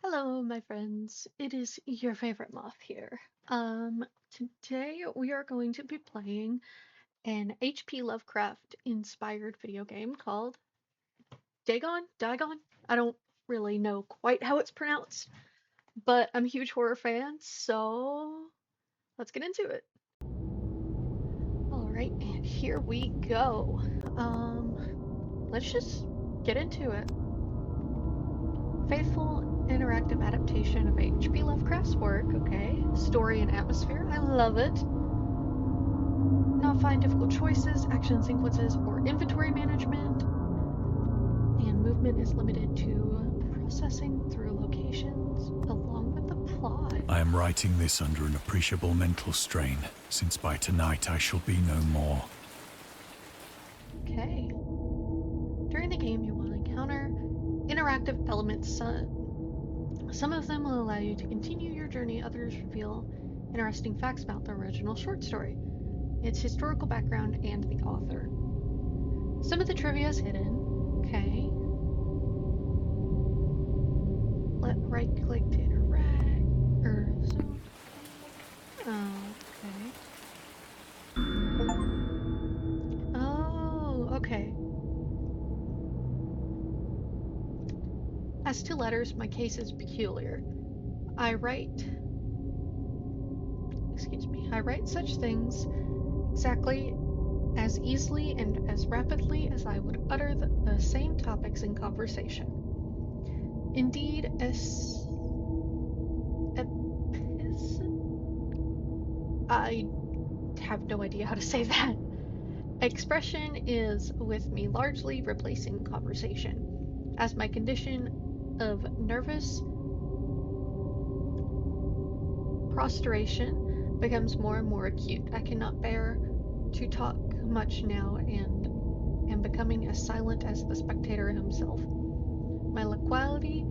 Hello, my friends. It is your favorite moth here. Today we are going to be playing an H.P Lovecraft inspired video game called Dagon? I don't really know quite how it's pronounced, but I'm a huge horror fan, so let's get into it. All right, and here we go. Let's just get into it. Faithful interactive adaptation of H.P. Lovecraft's work, okay. Story and atmosphere, I love it. Not find difficult choices, action sequences, or inventory management. And movement is limited to processing through locations along with the plot. I am writing this under an appreciable mental strain, since by tonight I shall be no more. Okay. During the game, you will encounter interactive elements. Some of them will allow you to continue your journey, others reveal interesting facts about the original short story, its historical background, and the author. Some of the trivia is hidden. Okay. Right click to interact. Zoom. Oh, okay. As to letters, my case is peculiar. I write such things exactly as easily and as rapidly as I would utter the same topics in conversation. Indeed, I have no idea how to say that. Expression is with me largely replacing conversation, as my condition of nervous prostration becomes more and more acute. I cannot bear to talk much now and am becoming as silent as the spectator himself. My loquacity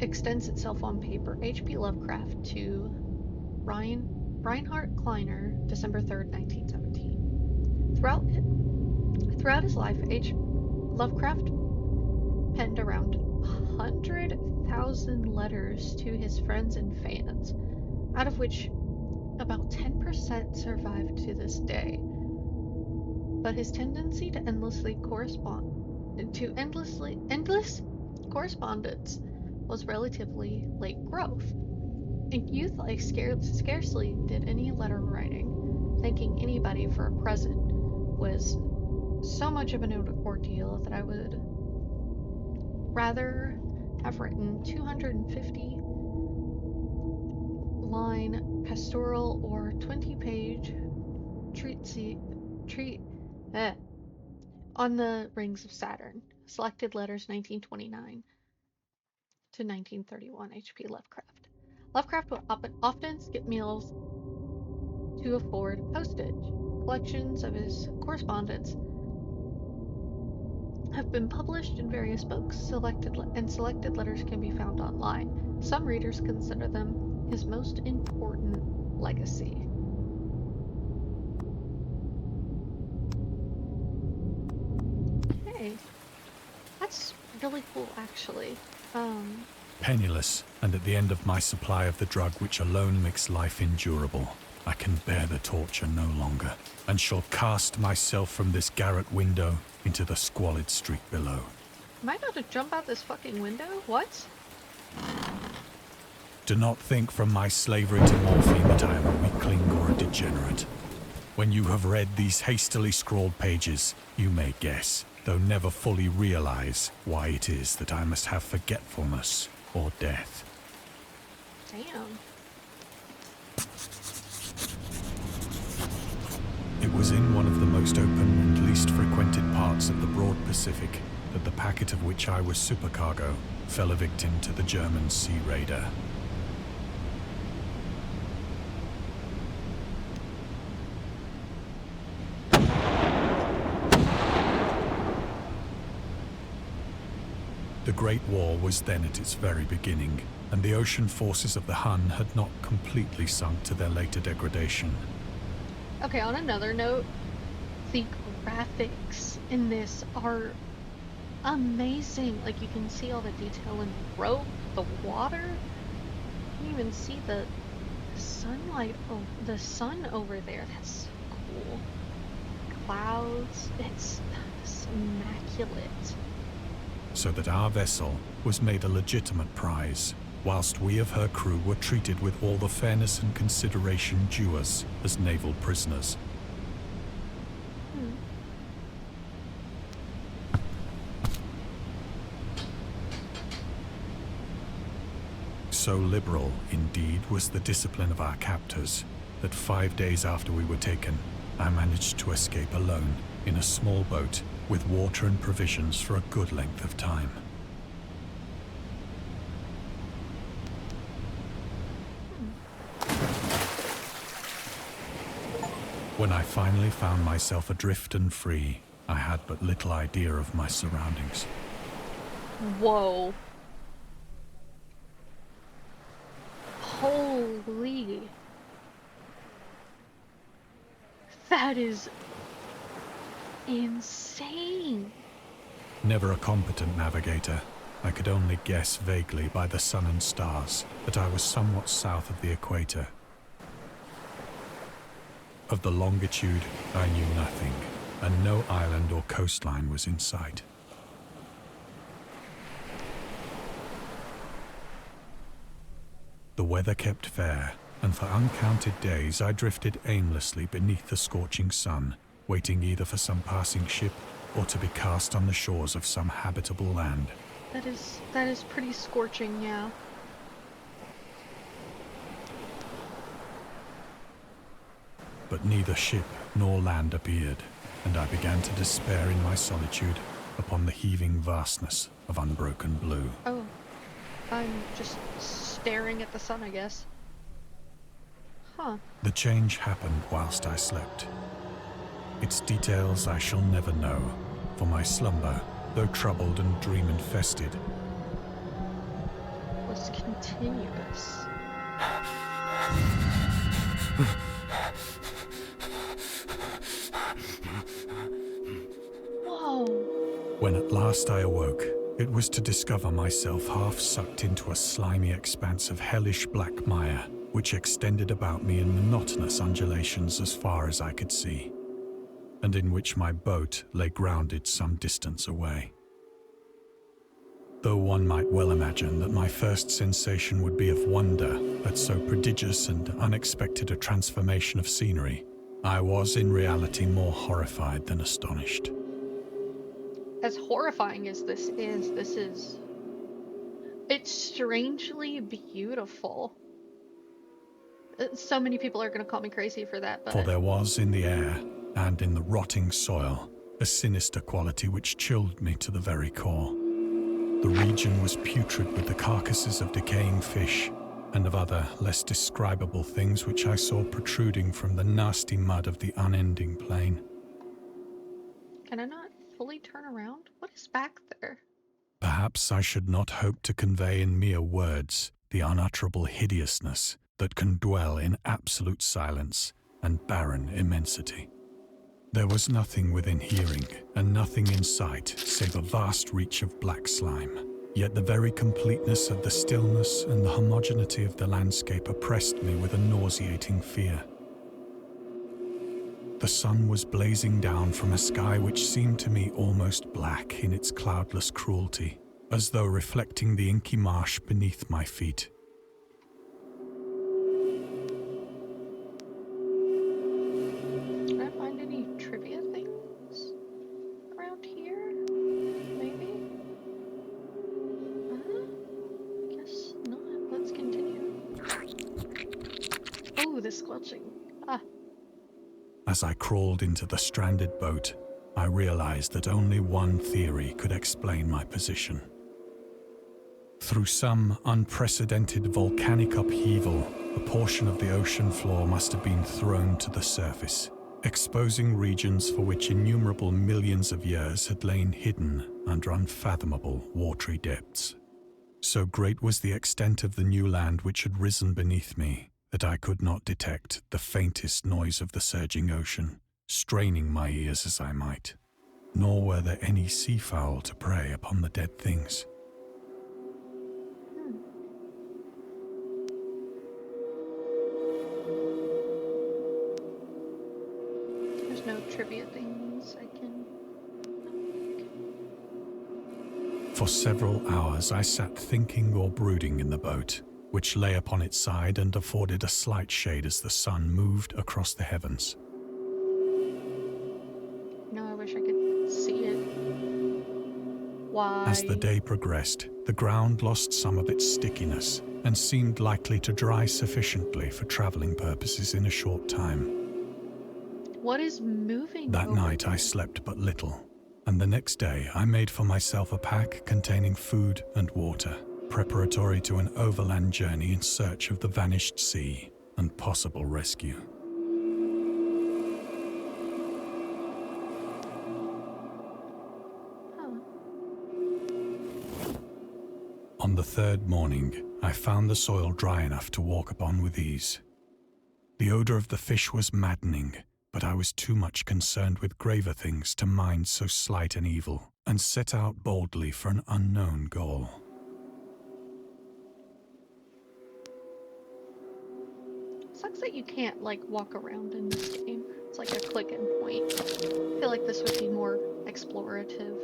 extends itself on paper. H.P. Lovecraft to Reinhard Kleiner, December 3rd, 1917. Throughout his life, Lovecraft penned around 100,000 letters to his friends and fans, out of which about 10% survive to this day. But his tendency to endless correspondence was relatively late growth. In youth, I scarcely did any letter writing. Thanking anybody for a present was so much of an ordeal that I would rather have written 250-line pastoral or 20-page treat on the rings of Saturn. Selected letters 1929 to 1931. H.P. Lovecraft. Lovecraft would often skip meals to afford postage. Collections of his correspondence have been published in various books. Selected letters can be found online. Some readers consider them his most important legacy. Okay, that's really cool, actually. Penniless, and at the end of my supply of the drug which alone makes life endurable, I can bear the torture no longer, and shall cast myself from this garret window into the squalid street below. Am I about to jump out this fucking window? What? Do not think from my slavery to morphine that I am a weakling or a degenerate. When you have read these hastily scrawled pages, you may guess, though never fully realize, why it is that I must have forgetfulness or death. Damn. It was in one of the most open and least frequented parts of the broad Pacific that the packet of which I was supercargo fell a victim to the German sea raider. The Great War was then at its very beginning, and the ocean forces of the Hun had not completely sunk to their later degradation. Okay, on another note, the graphics in this are amazing. Like you can see all the detail in the rope, the water. You can even see the sunlight, oh, the sun over there. That's so cool. Clouds. It's immaculate. So that our vessel was made a legitimate prize, whilst we of her crew were treated with all the fairness and consideration due us as naval prisoners. Hmm. So liberal, indeed, was the discipline of our captors, that 5 days after we were taken, I managed to escape alone in a small boat with water and provisions for a good length of time. When I finally found myself adrift and free, I had but little idea of my surroundings. Whoa. Holy. That is insane. Never a competent navigator, I could only guess vaguely by the sun and stars that I was somewhat south of the equator. Of the longitude, I knew nothing, and no island or coastline was in sight. The weather kept fair, and for uncounted days I drifted aimlessly beneath the scorching sun, waiting either for some passing ship or to be cast on the shores of some habitable land. That is pretty scorching, yeah. But neither ship nor land appeared, and I began to despair in my solitude upon the heaving vastness of unbroken blue. Oh, I'm just staring at the sun, I guess. Huh. The change happened whilst I slept. Its details I shall never know, for my slumber, though troubled and dream-infested, Was continuous. Whoa. When at last I awoke, it was to discover myself half sucked into a slimy expanse of hellish black mire, which extended about me in monotonous undulations as far as I could see, and in which my boat lay grounded some distance away. Though one might well imagine that my first sensation would be of wonder at so prodigious and unexpected a transformation of scenery, I was in reality more horrified than astonished. As horrifying as this is... It's strangely beautiful. So many people are going to call me crazy for that, but... For there was in the air, and in the rotting soil, a sinister quality which chilled me to the very core. The region was putrid with the carcasses of decaying fish, and of other, less describable things which I saw protruding from the nasty mud of the unending plain. Can I not fully turn around? What is back there? Perhaps I should not hope to convey in mere words the unutterable hideousness that can dwell in absolute silence and barren immensity. There was nothing within hearing, and nothing in sight, save a vast reach of black slime. Yet the very completeness of the stillness and the homogeneity of the landscape oppressed me with a nauseating fear. The sun was blazing down from a sky which seemed to me almost black in its cloudless cruelty, as though reflecting the inky marsh beneath my feet. Can I find any trivia things around here? Maybe? Guess not. Let's continue. Oh, the squelching. Ah. As I crawled into the stranded boat, I realized that only one theory could explain my position. Through some unprecedented volcanic upheaval, a portion of the ocean floor must have been thrown to the surface, exposing regions for which innumerable millions of years had lain hidden under unfathomable watery depths. So great was the extent of the new land which had risen beneath me that I could not detect the faintest noise of the surging ocean, straining my ears as I might. nor were there any seafowl to prey upon the dead things. There's no trivia things I can... For several hours I sat thinking or brooding in the boat, which lay upon its side and afforded a slight shade as the sun moved across the heavens. No, I wish I could see it. Why? As the day progressed, the ground lost some of its stickiness and seemed likely to dry sufficiently for traveling purposes in a short time. What is moving? That night I slept but little, and the next day I made for myself a pack containing food and water, preparatory to an overland journey in search of the vanished sea and possible rescue. On the third morning, I found the soil dry enough to walk upon with ease. The odor of the fish was maddening, but I was too much concerned with graver things to mind so slight an evil, and set out boldly for an unknown goal. Sucks that you can't, like, walk around in this game. It's like a click and point. I feel like this would be more explorative.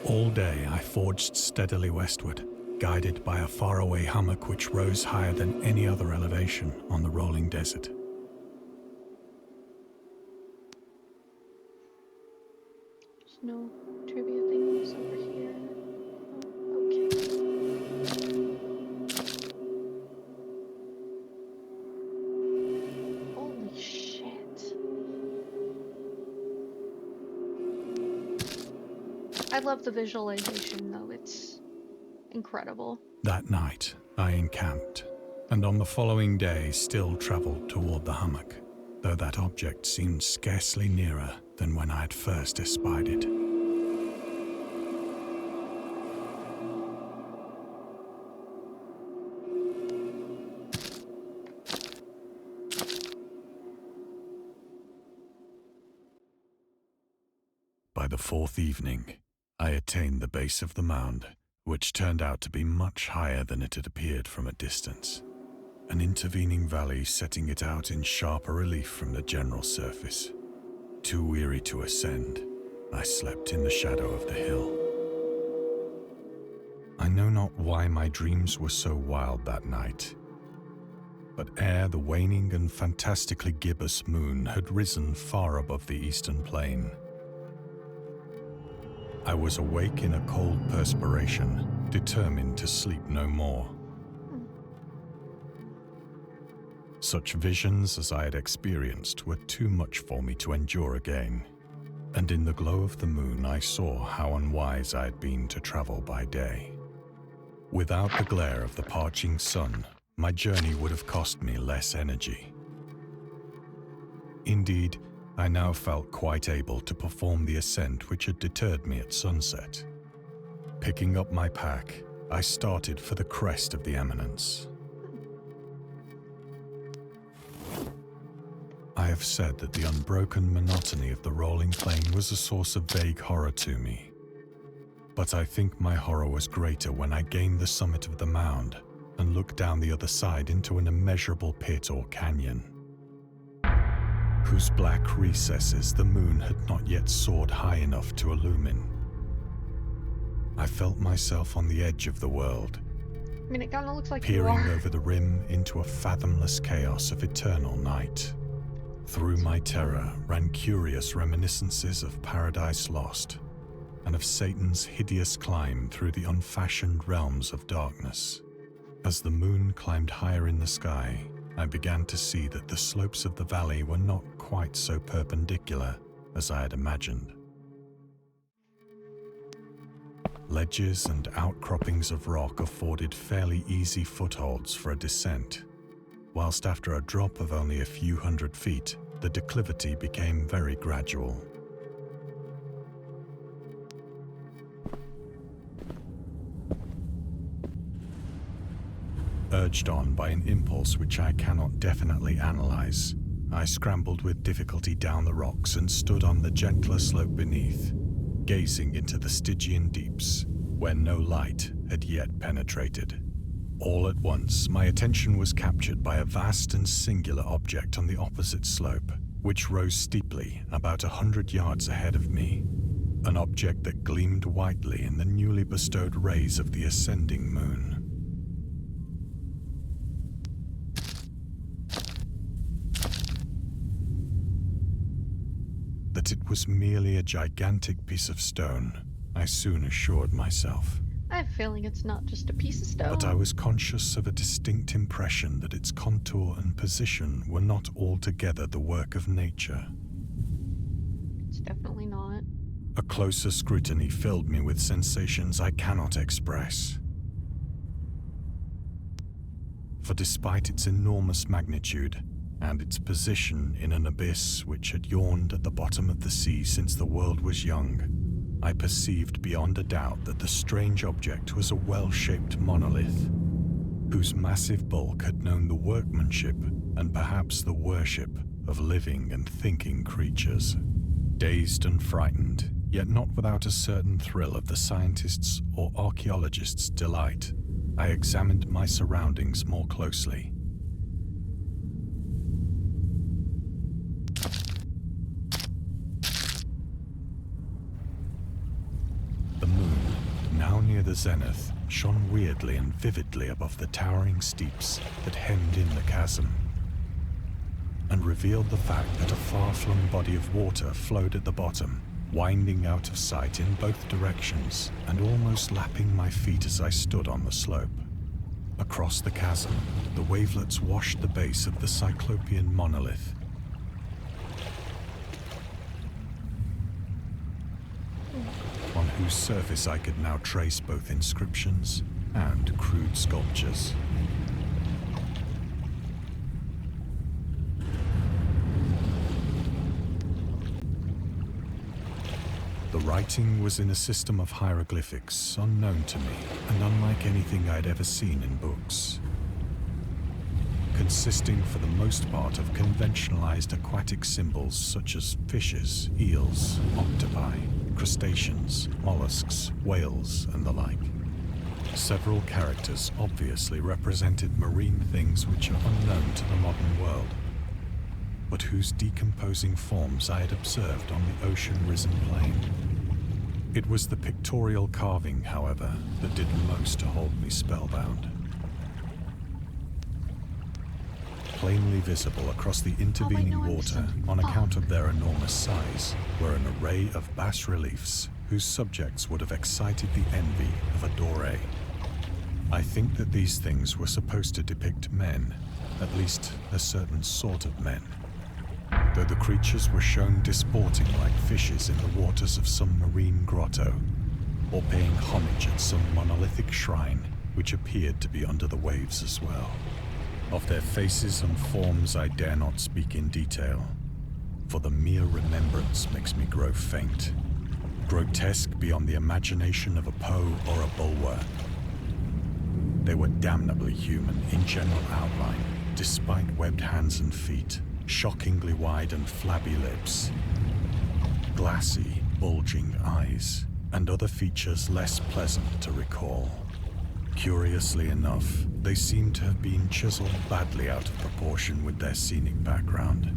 All day I forged steadily westward, guided by a faraway hummock which rose higher than any other elevation on the rolling desert. There's no trivia things over here. Oh, okay. Holy shit. I love the visualization, though. It's incredible. That night, I encamped, and on the following day still travelled toward the hummock, though that object seemed scarcely nearer than when I had first espied it. By the fourth evening, I attained the base of the mound, which turned out to be much higher than it had appeared from a distance, an intervening valley setting it out in sharper relief from the general surface. Too weary to ascend, I slept in the shadow of the hill. I know not why my dreams were so wild that night, but ere the waning and fantastically gibbous moon had risen far above the eastern plain, I was awake in a cold perspiration, determined to sleep no more. Such visions as I had experienced were too much for me to endure again, and in the glow of the moon I saw how unwise I had been to travel by day. Without the glare of the parching sun, my journey would have cost me less energy. Indeed, I now felt quite able to perform the ascent which had deterred me at sunset. Picking up my pack, I started for the crest of the eminence. I have said that the unbroken monotony of the rolling plain was a source of vague horror to me. But I think my horror was greater when I gained the summit of the mound and looked down the other side into an immeasurable pit or canyon, whose black recesses the moon had not yet soared high enough to illumine. I felt myself on the edge of the world, I mean, it kind of looks like you peering are. over the rim into a fathomless chaos of eternal night. Through my terror ran curious reminiscences of Paradise Lost, and of Satan's hideous climb through the unfashioned realms of darkness. As the moon climbed higher in the sky, I began to see that the slopes of the valley were not quite so perpendicular as I had imagined. Ledges and outcroppings of rock afforded fairly easy footholds for a descent, whilst after a drop of only a few hundred feet, the declivity became very gradual. Urged on by an impulse which I cannot definitely analyze, I scrambled with difficulty down the rocks and stood on the gentler slope beneath, gazing into the Stygian deeps, where no light had yet penetrated. All at once, my attention was captured by a vast and singular object on the opposite slope, which rose steeply about 100 yards ahead of me. An object that gleamed whitely in the newly bestowed rays of the ascending moon. That it was merely a gigantic piece of stone, I soon assured myself. I have a feeling it's not just a piece of stone. But I was conscious of a distinct impression that its contour and position were not altogether the work of nature. It's definitely not. A closer scrutiny filled me with sensations I cannot express. For despite its enormous magnitude, and its position in an abyss which had yawned at the bottom of the sea since the world was young, I perceived beyond a doubt that the strange object was a well-shaped monolith, whose massive bulk had known the workmanship and perhaps the worship of living and thinking creatures. Dazed and frightened, yet not without a certain thrill of the scientist's or archaeologist's delight, I examined my surroundings more closely. The moon, now near the zenith, shone weirdly and vividly above the towering steeps that hemmed in the chasm, and revealed the fact that a far-flung body of water flowed at the bottom, winding out of sight in both directions and almost lapping my feet as I stood on the slope. Across the chasm, the wavelets washed the base of the Cyclopean monolith, on whose surface I could now trace both inscriptions and crude sculptures. The writing was in a system of hieroglyphics unknown to me and unlike anything I'd ever seen in books, consisting for the most part of conventionalized aquatic symbols such as fishes, eels, octopi, crustaceans, mollusks, whales, and the like. Several characters obviously represented marine things which are unknown to the modern world, but whose decomposing forms I had observed on the ocean-risen plain. It was the pictorial carving, however, that did most to hold me spellbound. Plainly visible across the intervening water, on account of their enormous size, were an array of bas-reliefs whose subjects would have excited the envy of a Doré. I think that these things were supposed to depict men, at least a certain sort of men, though the creatures were shown disporting like fishes in the waters of some marine grotto, or paying homage at some monolithic shrine which appeared to be under the waves as well. Of their faces and forms I dare not speak in detail, for the mere remembrance makes me grow faint, grotesque beyond the imagination of a Poe or a Bulwer. They were damnably human in general outline, despite webbed hands and feet, shockingly wide and flabby lips, glassy, bulging eyes, and other features less pleasant to recall. Curiously enough, they seem to have been chiseled badly out of proportion with their scenic background,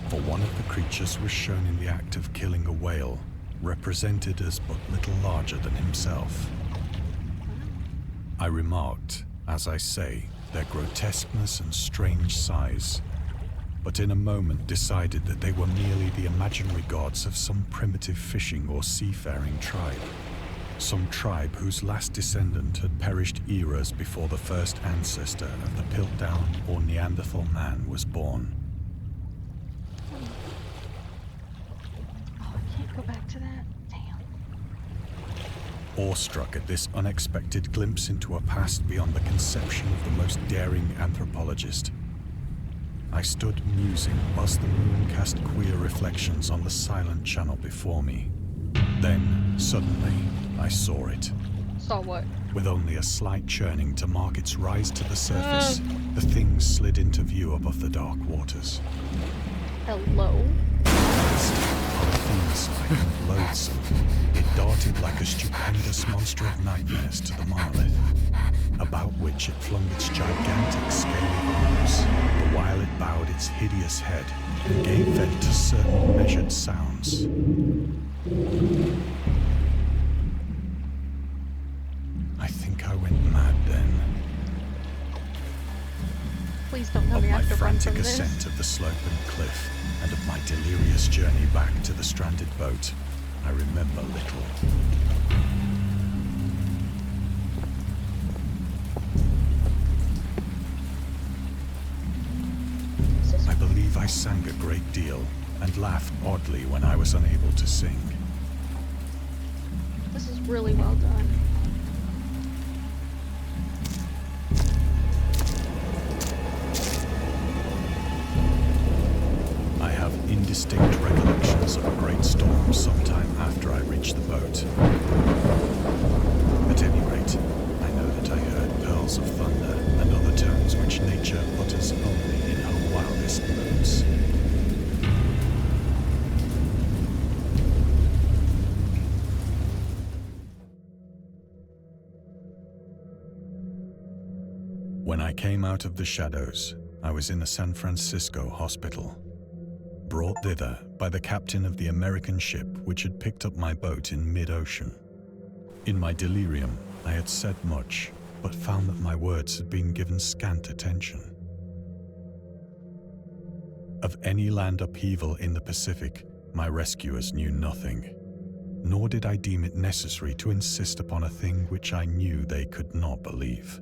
for one of the creatures was shown in the act of killing a whale, represented as but little larger than himself. I remarked, as I say, their grotesqueness and strange size, but in a moment decided that they were merely the imaginary gods of some primitive fishing or seafaring tribe. Some tribe whose last descendant had perished eras before the first ancestor of the Piltdown or Neanderthal man was born. Oh, I can't go back to that. Damn. Awestruck at this unexpected glimpse into a past beyond the conception of the most daring anthropologist, I stood musing whilst the moon cast queer reflections on the silent channel before me. Then, suddenly, I saw it. Saw what? With only a slight churning to mark its rise to the surface, the thing slid into view above the dark waters. Hello? Next, our fiend-like and loathsome, it darted like a stupendous monster of nightmares to the monolith, about which it flung its gigantic scaly arms, the while it bowed its hideous head and gave vent to certain measured sounds. I think I went mad then. Please don't tell Of me I my have to run frantic from this. ascent of the slope and cliff, and of my delirious journey back to the stranded boat, I remember little. I believe I sang a great deal and laughed oddly when I was unable to sing. This is really well done. I have indistinct recollections of a great storm sometime after I reached the boat. At any rate, I know that I heard pearls of thunder and other tones which nature utters only in her wildest moods. When I came out of the shadows, I was in a San Francisco hospital, brought thither by the captain of the American ship which had picked up my boat in mid-ocean. In my delirium, I had said much, but found that my words had been given scant attention. Of any land upheaval in the Pacific, my rescuers knew nothing, nor did I deem it necessary to insist upon a thing which I knew they could not believe.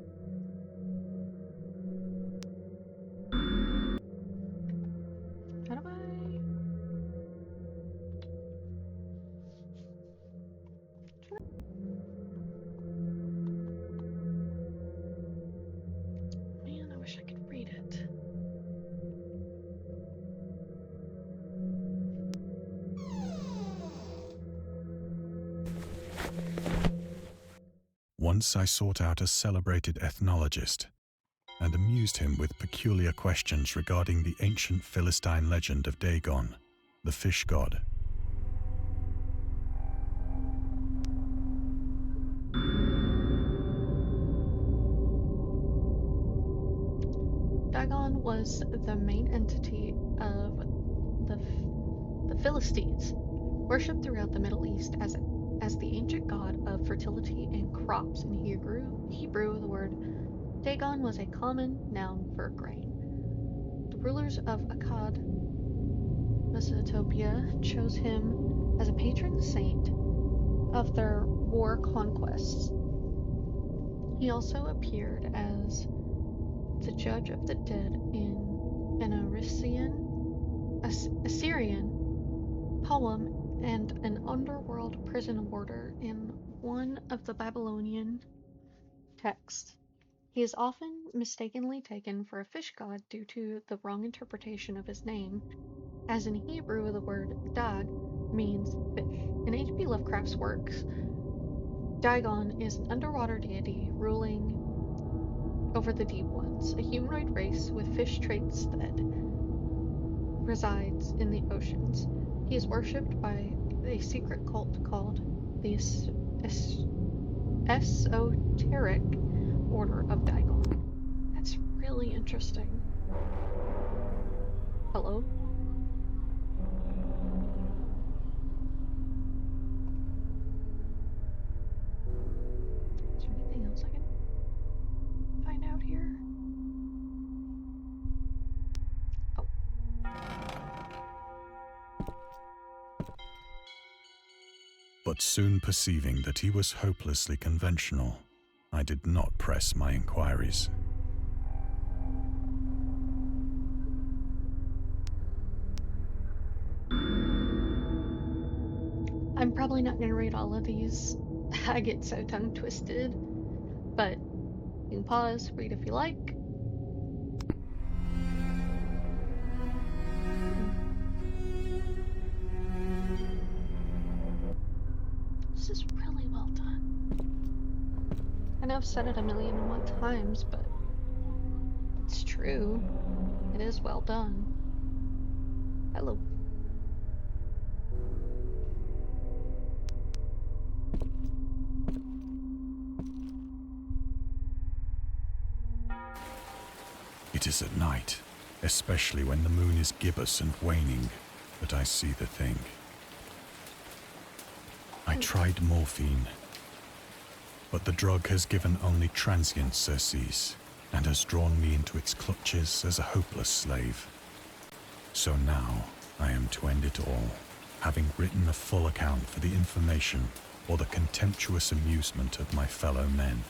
How do I... Man, I wish I could read it. Once I sought out a celebrated ethnologist and amused him with peculiar questions regarding the ancient Philistine legend of Dagon, the fish god. Dagon was the main entity of the Philistines, worshipped throughout the Middle East as the ancient god of fertility and crops. In Hebrew, the word Dagon was a common noun for grain. The rulers of Akkad, Mesopotamia, chose him as a patron saint of their war conquests. He also appeared as the judge of the dead in an Assyrian poem and an underworld prison warder in one of the Babylonian texts. He is often mistakenly taken for a fish god due to the wrong interpretation of his name, as in Hebrew the word dag means fish. In H.P. Lovecraft's works, Dagon is an underwater deity ruling over the deep ones, a humanoid race with fish traits that resides in the oceans. He is worshipped by a secret cult called the Esoteric Order of Dagon. That's really interesting. Hello? Is there anything else I can find out here? Oh. But soon perceiving that he was hopelessly conventional, I did not press my inquiries. I'm probably not going to read all of these. I get so tongue twisted. But you can pause, read if you like. This is really well done. I know I've said it 1,000,001 times, but it's true. It is well done. Hello. It is at night, especially when the moon is gibbous and waning, that I see the thing. I tried morphine, but the drug has given only transient surcease and has drawn me into its clutches as a hopeless slave. So now I am to end it all, having written a full account for the information or the contemptuous amusement of my fellow men.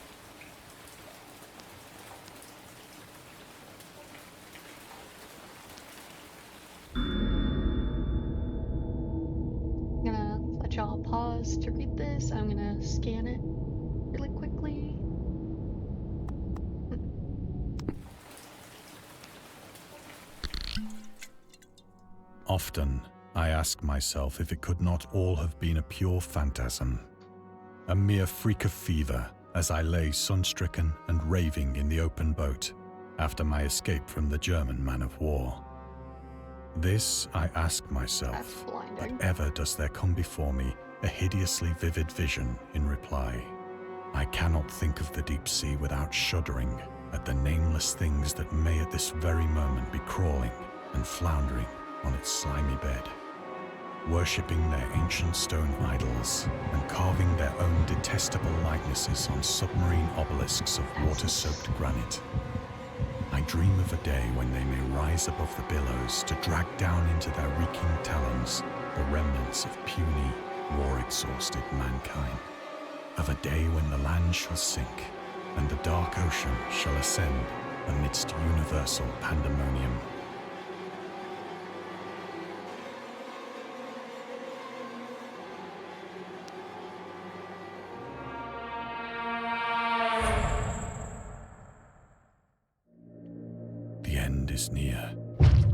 I'm gonna let y'all pause to read this. I'm gonna scan it really quickly. Often, I ask myself if it could not all have been a pure phantasm, a mere freak of fever as I lay sun-stricken and raving in the open boat after my escape from the German man of war. This I ask That's myself, but blinding. ever does there come before me a hideously vivid vision in reply. I cannot think of the deep sea without shuddering at the nameless things that may at this very moment be crawling and floundering on its slimy bed, worshipping their ancient stone idols and carving their own detestable likenesses on submarine obelisks of water-soaked granite. I dream of a day when they may rise above the billows to drag down into their reeking talons the remnants of puny, war-exhausted mankind. Of a day when the land shall sink and the dark ocean shall ascend amidst universal pandemonium. The end is near.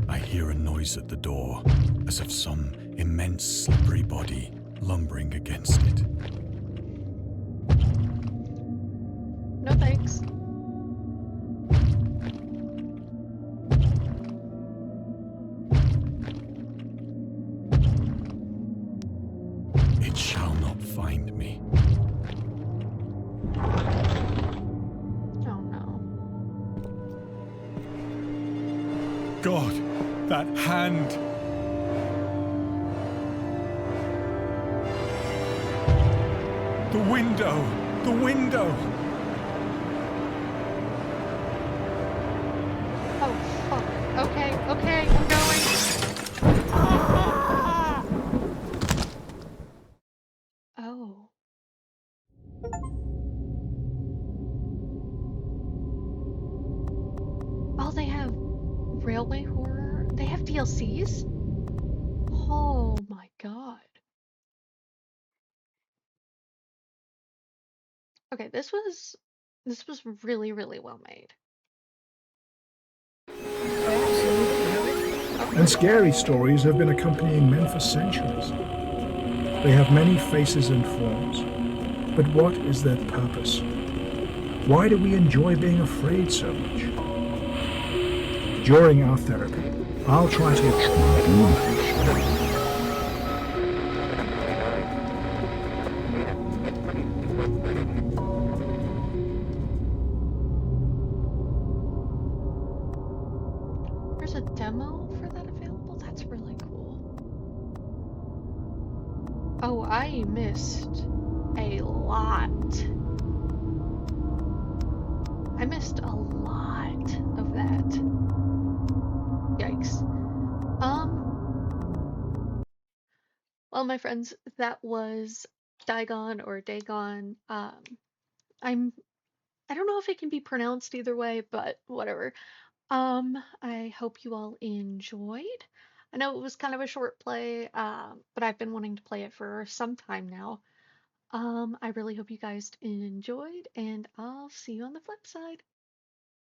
I hear a noise at the door, as of some immense slippery body lumbering against it. No thanks. It shall not find me. Oh no. God, that hand! The window! The window! Oh fuck. Okay, okay, I'm going. Oh. Oh, they have railway horror. They have DLCs? Oh my god. Okay, this was really, really well made. And scary stories have been accompanying men for centuries. They have many faces and forms, but what is their purpose? Why do we enjoy being afraid so much? During our therapy, I'll try to explain. There's a demo for that available? That's really cool. Oh, I missed a lot. I missed a lot of that. Yikes. Well, my friends, that was Dagon or Dagon. I don't know if it can be pronounced either way, but whatever. I hope you all enjoyed. I know it was kind of a short play, but I've been wanting to play it for some time now. I really hope you guys enjoyed, and I'll see you on the flip side.